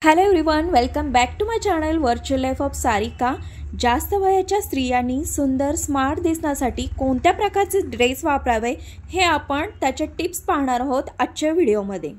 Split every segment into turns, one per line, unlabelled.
Hello everyone, welcome back to my channel virtual life of Sarika. जास्त वयाच्या स्त्रियांनी सुंदर स्मार्ट दिसण्यासाठी कोणत्या प्रकारचे ड्रेस वापरावे हे आपण त्याचे टिप्स पाहणार आहोत आजच्या व्हिडिओमध्ये।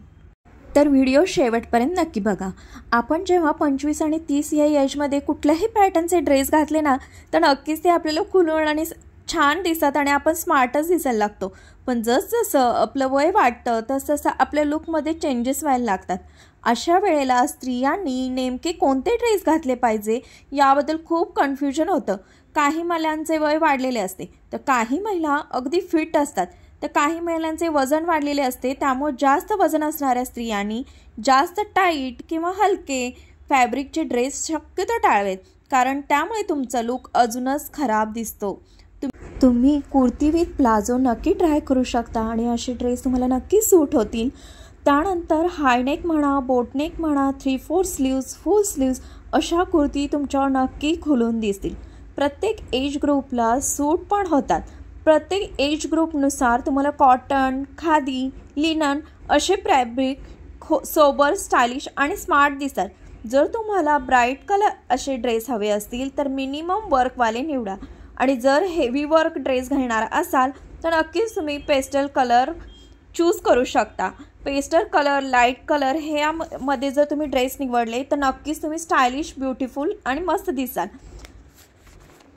तर व्हिडिओ शेवटपर्यंत नक्की बघा। आपण जेव्हा 25 आणि 30 या एजमध्ये कुठल्याही पॅटर्नचे ड्रेस घातले ना, तर नक्कीच ते आपल्याला खुलून आणि छान दिसतात आणि आपण स्मार्टच दिसायला लागतो। पण जसं आपलं वय वाढतं तसं आपल्या लुकमध्ये चेंजेस व्हायला लागतात। अशा वेळेला स्त्रियांनी नेमके कोणते ड्रेस घातले पाहिजे याबद्दल खूप कन्फ्युजन होतं। काही महिलांचे वय वाढलेले असते, तर काही महिला अगदी फिट असतात, तर काही महिलांचे वजन वाढलेले असते। त्यामुळे जास्त वजन असणाऱ्या स्त्रियांनी जास्त टाईट किंवा हलके फॅब्रिकचे ड्रेस शक्यतो टाळावेत, कारण त्यामुळे तुमचा लुक अजूनच खराब दिसतो। तुम्ही कुर्ती विथ प्लाझो नक्की ट्राय करू शकता आणि असे ड्रेस तुम्हाला नक्की सूट होतील। त्यानंतर हायनेक म्हणा, बोटनेक म्हणा, 3/4 स्लीव्स, फुल स्लीव्स अशा कुर्ती तुमच्यावर नक्की खुलून दिसतील। प्रत्येक एज ग्रुपला सूट पण होतात। प्रत्येक एज ग्रुपनुसार तुम्हाला कॉटन, खादी, लिनन असे फॅब्रिक सोबर, स्टायलिश आणि स्मार्ट दिसतात। जर तुम्हाला ब्राईट कलर असे ड्रेस हवे असतील तर मिनिमम वर्कवाले निवडा, आणि जर हेवी वर्क ड्रेस घालणार असाल तर नक्कीच तुम्ही पेस्टल कलर चूज करू शकता। पेस्टल कलर, लाईट कलर ह्यामध्ये जर तुम्ही ड्रेस निवडले तर नक्कीच तुम्ही स्टायलिश, ब्युटिफुल आणि मस्त दिसाल।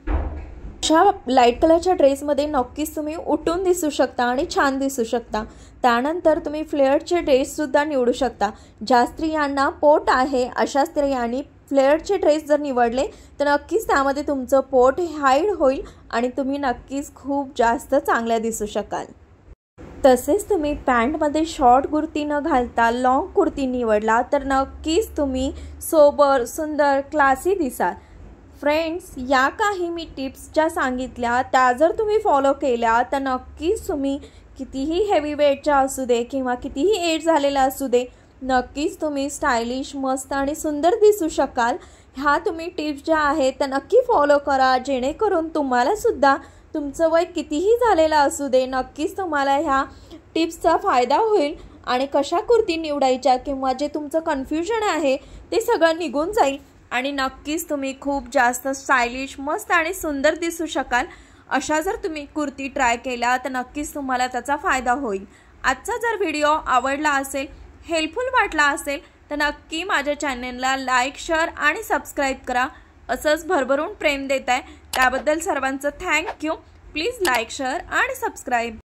अशा लाईट कलरच्या ड्रेसमध्ये नक्कीच तुम्ही उठून दिसू शकता आणि छान दिसू शकता। त्यानंतर तुम्ही फ्लेअरचे ड्रेससुद्धा निवडू शकता। ज्या स्त्रियांना पोट आहे अशा स्त्रियांनी फ्लेअरचे ड्रेस जर निवडले तर नक्कीच त्यामध्ये तुमचं पोट हाईड होईल आणि तुम्ही नक्कीच खूप जास्त चांगल्या दिसू शकाल। तसेच तुम्ही पॅन्टमध्ये शॉर्ट कुर्ती न घालता लॉंग कुर्ती निवडला तर नक्कीच तुम्ही सोबर, सुंदर, क्लासी दिसाल। फ्रेंड्स, या काही मी टिप्स ज्या सांगितल्या त्या जर तुम्ही फॉलो केल्या तर नक्कीच तुम्ही कितीही हेवी वेटच्या असू दे किंवा कितीही एज झालेला असू दे, नक्कीच तुम्ही स्टायलिश, मस्त आणि सुंदर दिसू शकाल। ह्या तुम्ही टिप्स ज्या आहेत त्या नक्की फॉलो करा, जेणेकरून तुम्हालासुद्धा तुमचं वय कितीही झालेलं असू दे, नक्कीच तुम्हाला ह्या टिप्सचा फायदा होईल आणि कशा कुर्ती निवडायच्या किंवा जे तुमचं कन्फ्युजन आहे ते सगळं निघून जाईल आणि नक्कीच तुम्ही खूप जास्त स्टायलिश, मस्त आणि सुंदर दिसू शकाल। अशा जर तुम्ही कुर्ती ट्राय केल्या तर नक्कीच तुम्हाला त्याचा फायदा होईल। आजचा जर व्हिडिओ आवडला असेल, हेल्पफुल वाटला असेल तर नक्की माझ्या चॅनलला लाईक, शेअर आणि सबस्क्राईब करा। असंच भरभरून प्रेम देत आहे त्याबद्दल सर्वांचं थँक्यू। प्लीज लाईक, शेअर आणि सबस्क्राईब।